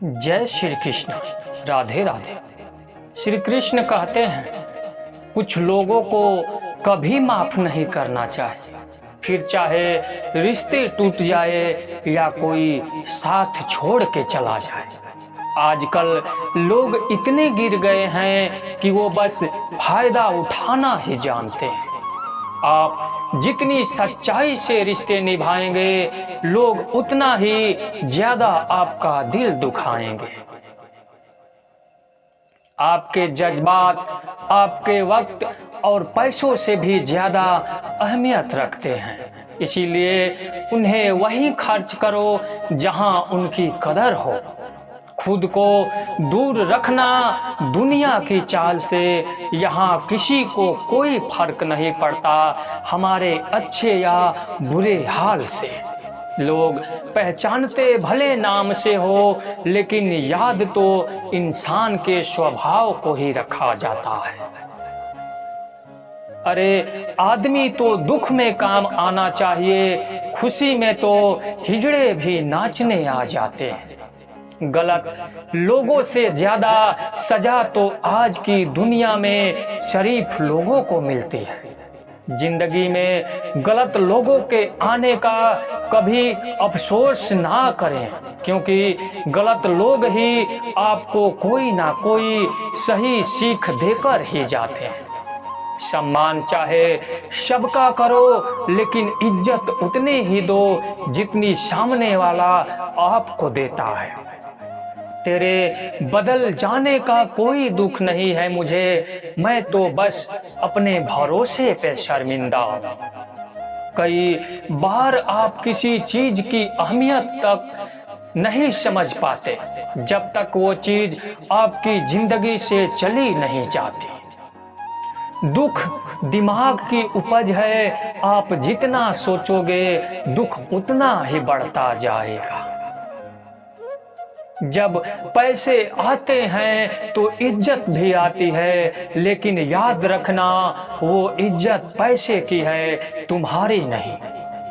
जय श्री कृष्ण। राधे राधे। श्री कृष्ण कहते हैं कुछ लोगों को कभी माफ नहीं करना चाहिए, फिर चाहे रिश्ते टूट जाए या कोई साथ छोड़ के चला जाए। आजकल लोग इतने गिर गए हैं कि वो बस फायदा उठाना ही जानते हैं। आप जितनी सच्चाई से रिश्ते निभाएंगे, लोग उतना ही ज्यादा आपका दिल दुखाएंगे। आपके जज्बात आपके वक्त और पैसों से भी ज्यादा अहमियत रखते हैं, इसीलिए उन्हें वहीं खर्च करो जहां उनकी कदर हो। खुद को दूर रखना दुनिया की चाल से, यहाँ किसी को कोई फर्क नहीं पड़ता हमारे अच्छे या बुरे हाल से। लोग पहचानते भले नाम से हो, लेकिन याद तो इंसान के स्वभाव को ही रखा जाता है। अरे आदमी तो दुख में काम आना चाहिए, खुशी में तो हिजड़े भी नाचने आ जाते हैं। गलत लोगों से ज्यादा सजा तो आज की दुनिया में शरीफ लोगों को मिलती है। जिंदगी में गलत लोगों के आने का कभी अफसोस ना करें, क्योंकि गलत लोग ही आपको कोई ना कोई सही सीख देकर ही जाते हैं। सम्मान चाहे सबका करो, लेकिन इज्जत उतनी ही दो जितनी सामने वाला आपको देता है। तेरे बदल जाने का कोई दुख नहीं है मुझे, मैं तो बस अपने भरोसे पे शर्मिंदा हूं। कई बार आप किसी चीज की अहमियत तक नहीं समझ पाते जब तक वो चीज आपकी जिंदगी से चली नहीं जाती। दुख दिमाग की उपज है, आप जितना सोचोगे दुख उतना ही बढ़ता जाएगा। जब पैसे आते हैं तो इज्जत भी आती है, लेकिन याद रखना वो इज्जत पैसे की है, तुम्हारी नहीं।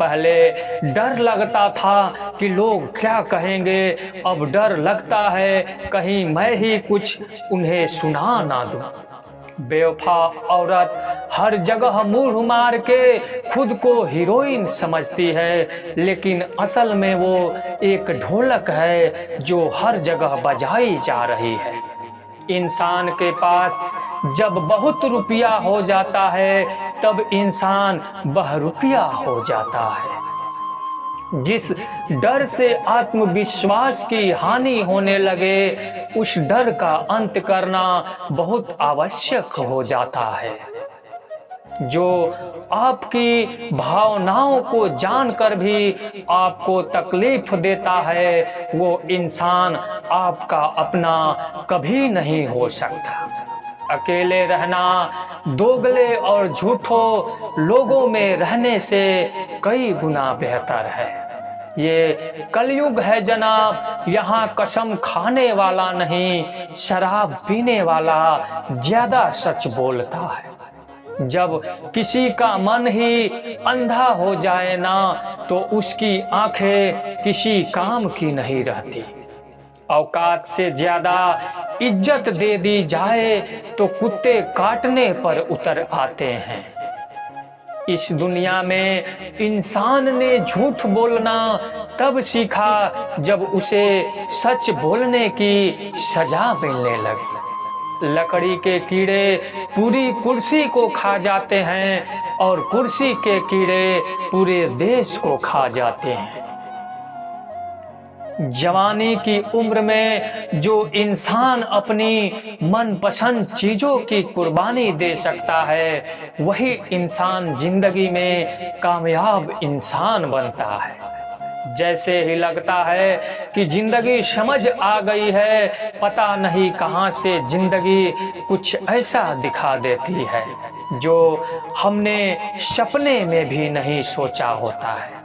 पहले डर लगता था कि लोग क्या कहेंगे, अब डर लगता है कहीं मैं ही कुछ उन्हें सुना ना दूं। बेवफा औरत हर जगह मुंह मार के खुद को हीरोइन समझती है, लेकिन असल में वो एक ढोलक है जो हर जगह बजाई जा रही है। इंसान के पास जब बहुत रुपया हो जाता है, तब इंसान बहरूपिया हो जाता है। जिस डर से आत्मविश्वास की हानि होने लगे, उस डर का अंत करना बहुत आवश्यक हो जाता है। जो आपकी भावनाओं को जानकर भी आपको तकलीफ देता है, वो इंसान आपका अपना कभी नहीं हो सकता। अकेले रहना दोगले और झूठों लोगों में रहने से कई गुना बेहतर है। ये कलयुग है जनाब, यहाँ कसम खाने वाला नहीं, शराब पीने वाला ज्यादा सच बोलता है। जब किसी का मन ही अंधा हो जाए ना, तो उसकी आंखें किसी काम की नहीं रहती। औकात से ज्यादा इज्जत दे दी जाए तो कुत्ते काटने पर उतर आते हैं। इस दुनिया में इंसान ने झूठ बोलना तब सीखा जब उसे सच बोलने की सजा मिलने लगी। लकड़ी के कीड़े पूरी कुर्सी को खा जाते हैं और कुर्सी के कीड़े पूरे देश को खा जाते हैं। जवानी की उम्र में जो इंसान अपनी मनपसंद चीजों की कुर्बानी दे सकता है, वही इंसान जिंदगी में कामयाब इंसान बनता है। जैसे ही लगता है कि जिंदगी समझ आ गई है, पता नहीं कहां से जिंदगी कुछ ऐसा दिखा देती है जो हमने सपने में भी नहीं सोचा होता है।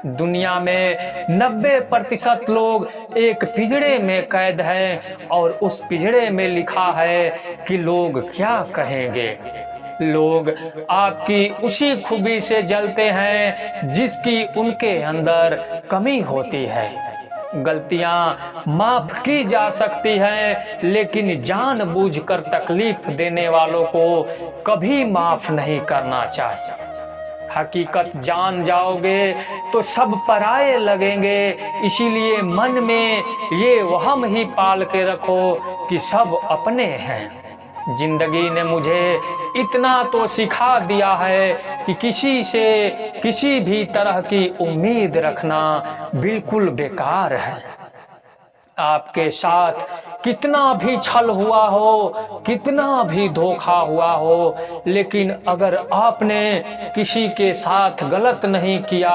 दुनिया में 90% लोग एक पिंजड़े में कैद हैं, और उस पिंजड़े में लिखा है कि लोग क्या कहेंगे। लोग आपकी उसी खूबी से जलते हैं जिसकी उनके अंदर कमी होती है। गलतियां माफ की जा सकती हैं, लेकिन जानबूझकर तकलीफ देने वालों को कभी माफ नहीं करना चाहिए। हकीकत जान जाओगे तो सब पराये लगेंगे, इसीलिए मन में ये वहम ही पाल के रखो कि सब अपने हैं। जिंदगी ने मुझे इतना तो सिखा दिया है कि किसी से किसी भी तरह की उम्मीद रखना बिल्कुल बेकार है। आपके साथ कितना भी छल हुआ हो, कितना भी धोखा हुआ हो, लेकिन अगर आपने किसी के साथ गलत नहीं किया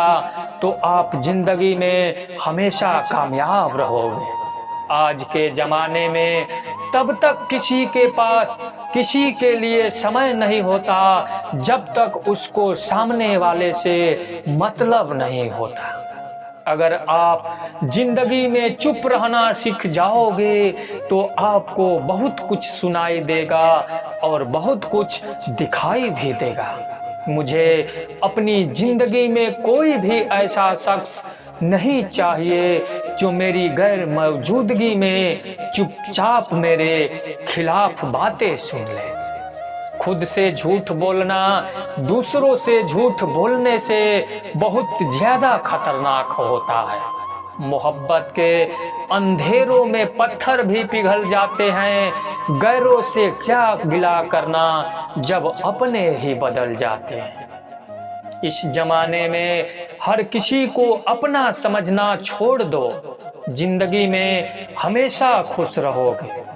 तो आप जिंदगी में हमेशा कामयाब रहोगे। आज के जमाने में तब तक किसी के पास किसी के लिए समय नहीं होता जब तक उसको सामने वाले से मतलब नहीं होता। अगर आप जिंदगी में चुप रहना सीख जाओगे तो आपको बहुत कुछ सुनाई देगा और बहुत कुछ दिखाई भी देगा। मुझे अपनी जिंदगी में कोई भी ऐसा शख्स नहीं चाहिए जो मेरी गैर मौजूदगी में चुपचाप मेरे खिलाफ बातें सुन ले। खुद से झूठ बोलना दूसरों से झूठ बोलने से बहुत ज्यादा खतरनाक होता है। मोहब्बत के अंधेरों में पत्थर भी पिघल जाते हैं, गैरों से क्या गिला करना जब अपने ही बदल जाते हैं। इस जमाने में हर किसी को अपना समझना छोड़ दो, जिंदगी में हमेशा खुश रहोगे।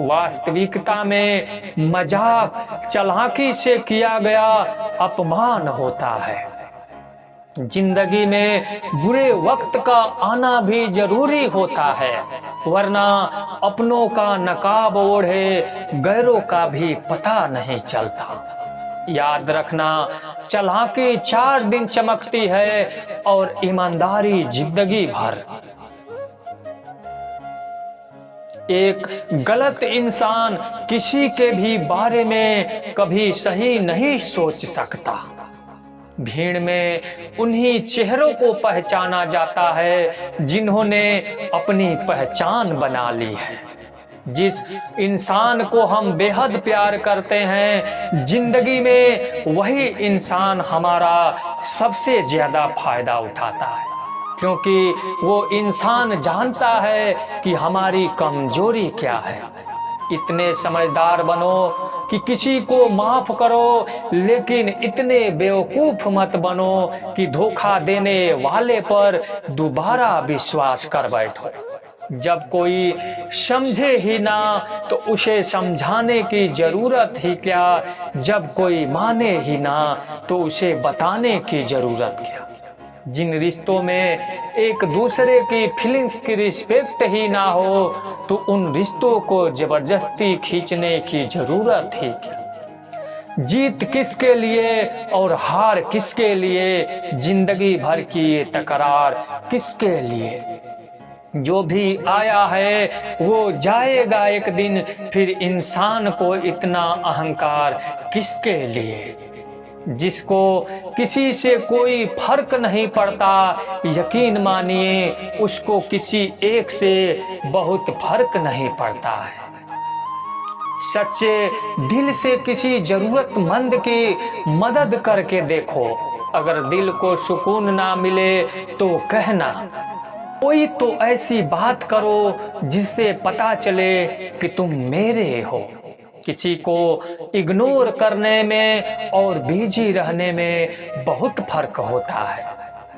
वास्तविकता में मजाक चालाकी से किया गया अपमान होता है। जिंदगी में बुरे वक्त का आना भी जरूरी होता है, वरना अपनों का नकाब ओढ़े गैरों का भी पता नहीं चलता। याद रखना, चालाकी 4 दिन चमकती है और ईमानदारी जिंदगी भर। एक गलत इंसान किसी के भी बारे में कभी सही नहीं सोच सकता। भीड़ में उन्हीं चेहरों को पहचाना जाता है जिन्होंने अपनी पहचान बना ली है। जिस इंसान को हम बेहद प्यार करते हैं, जिंदगी में वही इंसान हमारा सबसे ज्यादा फायदा उठाता है, क्योंकि वो इंसान जानता है कि हमारी कमजोरी क्या है। इतने समझदार बनो कि किसी को माफ करो, लेकिन इतने बेवकूफ मत बनो कि धोखा देने वाले पर दोबारा विश्वास कर बैठो। जब कोई समझे ही ना तो उसे समझाने की जरूरत ही क्या, जब कोई माने ही ना तो उसे बताने की जरूरत क्या। जिन रिश्तों में एक दूसरे की फीलिंग्स की रिस्पेक्ट ही ना हो तो उन रिश्तों को जबरदस्ती खींचने की जरूरत ही क्या। जीत किसके लिए और हार किसके लिए, जिंदगी भर की ये तकरार किसके लिए। जो भी आया है वो जाएगा एक दिन, फिर इंसान को इतना अहंकार किसके लिए। जिसको किसी से कोई फर्क नहीं पड़ता, यकीन मानिए उसको किसी एक से बहुत फर्क नहीं पड़ता है। सच्चे दिल से किसी जरूरतमंद की मदद करके देखो, अगर दिल को सुकून ना मिले तो कहना, कोई तो ऐसी बात करो जिससे पता चले कि तुम मेरे हो। किसी को इग्नोर करने में और बिजी रहने में बहुत फर्क होता है।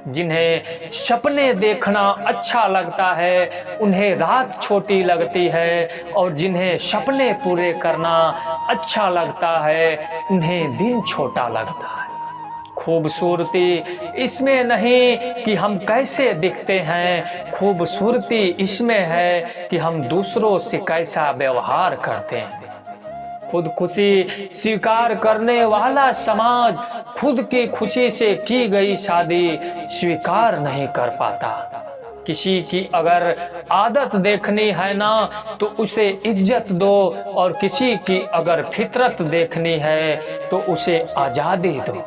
जिन्हें सपने देखना अच्छा लगता है उन्हें रात छोटी लगती है, और जिन्हें सपने पूरे करना अच्छा लगता है उन्हें दिन छोटा लगता है। खूबसूरती इसमें नहीं कि हम कैसे दिखते हैं, खूबसूरती इसमें है कि हम दूसरों से कैसा व्यवहार करते हैं। खुद खुशी स्वीकार करने वाला समाज खुद की खुशी से की गई शादी स्वीकार नहीं कर पाता। किसी की अगर आदत देखनी है ना तो उसे इज्जत दो, और किसी की अगर फितरत देखनी है तो उसे आजादी दो।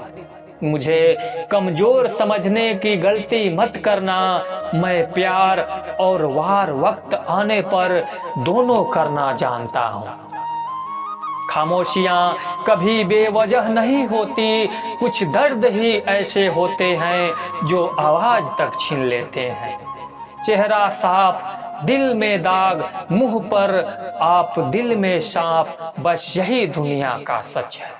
मुझे कमजोर समझने की गलती मत करना। मैं प्यार और वार वक्त आने पर दोनों करना जानता हूँ। खामोशियां कभी बेवजह नहीं होती, कुछ दर्द ही ऐसे होते हैं जो आवाज तक छीन लेते हैं। चेहरा साफ, दिल में दाग, मुंह पर आप, दिल में सांप, बस यही दुनिया का सच है।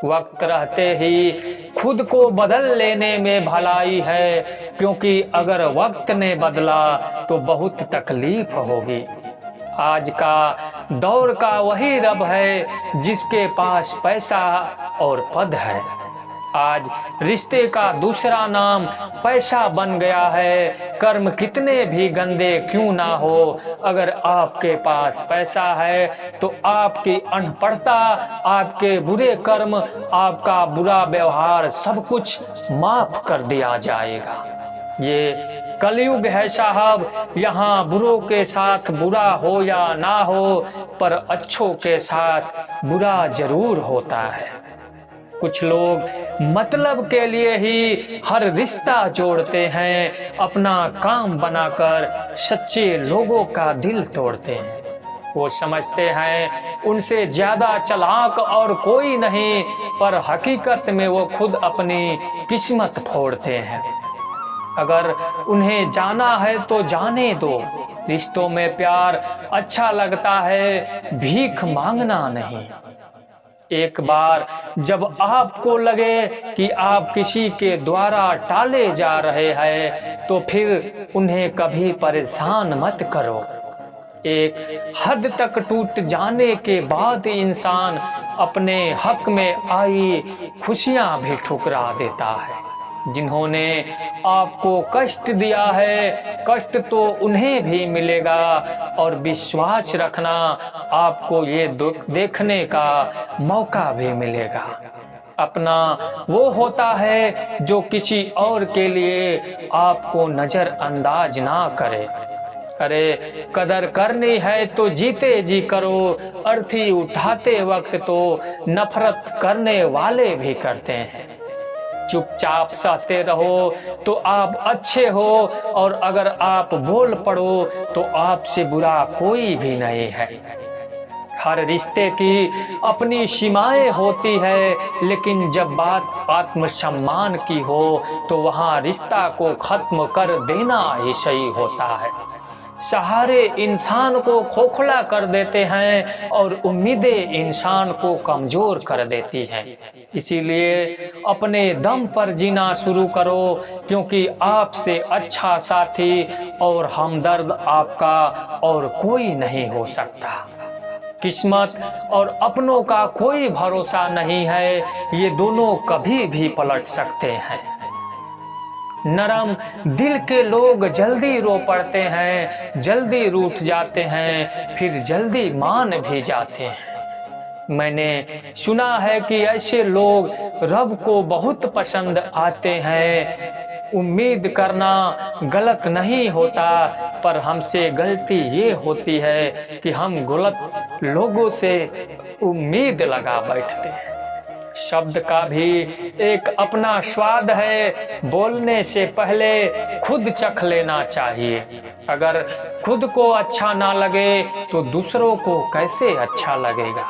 वक्त रहते ही खुद को बदल लेने में भलाई है, क्योंकि अगर वक्त ने बदला तो बहुत तकलीफ होगी। आज का दौर का वही रब है जिसके पास पैसा और पद है। आज रिश्ते का दूसरा नाम पैसा बन गया है। कर्म कितने भी गंदे क्यों ना हो, अगर आपके पास पैसा है तो आपकी अनपढ़ता, आपके बुरे कर्म, आपका बुरा व्यवहार सब कुछ माफ कर दिया जाएगा। ये कलयुग है साहब, यहाँ बुरों के साथ बुरा हो या ना हो, पर अच्छों के साथ बुरा जरूर होता है। कुछ लोग मतलब के लिए ही हर रिश्ता जोड़ते हैं, अपना काम बनाकर सच्चे लोगों का दिल तोड़ते हैं। वो समझते हैं उनसे ज्यादा चालाक और कोई नहीं, पर हकीकत में वो खुद अपनी किस्मत फोड़ते हैं। अगर उन्हें जाना है तो जाने दो। रिश्तों में प्यार अच्छा लगता है, भीख मांगना नहीं। एक बार जब आपको लगे कि आप किसी के द्वारा टाले जा रहे हैं तो फिर उन्हें कभी परेशान मत करो। एक हद तक टूट जाने के बाद इंसान अपने हक में आई खुशियां भी ठुकरा देता है। जिन्होंने आपको कष्ट दिया है, कष्ट तो उन्हें भी मिलेगा, और विश्वास रखना आपको ये देखने का मौका भी मिलेगा। अपना वो होता है जो किसी और के लिए आपको नजरअंदाज ना करे। अरे कदर करनी है तो जीते जी करो, अर्थी उठाते वक्त तो नफरत करने वाले भी करते हैं। चुपचाप सहते रहो तो आप अच्छे हो, और अगर आप बोल पड़ो तो आपसे बुरा कोई भी नहीं है। हर रिश्ते की अपनी सीमाएं होती है, लेकिन जब बात आत्मसम्मान की हो तो वहां रिश्ता को खत्म कर देना ही सही होता है। सहारे इंसान को खोखला कर देते हैं और उम्मीदें इंसान को कमजोर कर देती हैं। इसीलिए अपने दम पर जीना शुरू करो, क्योंकि आपसे अच्छा साथी और हमदर्द आपका और कोई नहीं हो सकता। किस्मत और अपनों का कोई भरोसा नहीं है, ये दोनों कभी भी पलट सकते हैं। नरम दिल के लोग जल्दी रो पड़ते हैं, जल्दी रूठ जाते हैं, फिर जल्दी मान भी जाते हैं। मैंने सुना है कि ऐसे लोग रब को बहुत पसंद आते हैं। उम्मीद करना गलत नहीं होता, पर हमसे गलती ये होती है कि हम गलत लोगों से उम्मीद लगा बैठते हैं। शब्द का भी एक अपना स्वाद है, बोलने से पहले खुद चख लेना चाहिए। अगर खुद को अच्छा ना लगे तो दूसरों को कैसे अच्छा लगेगा।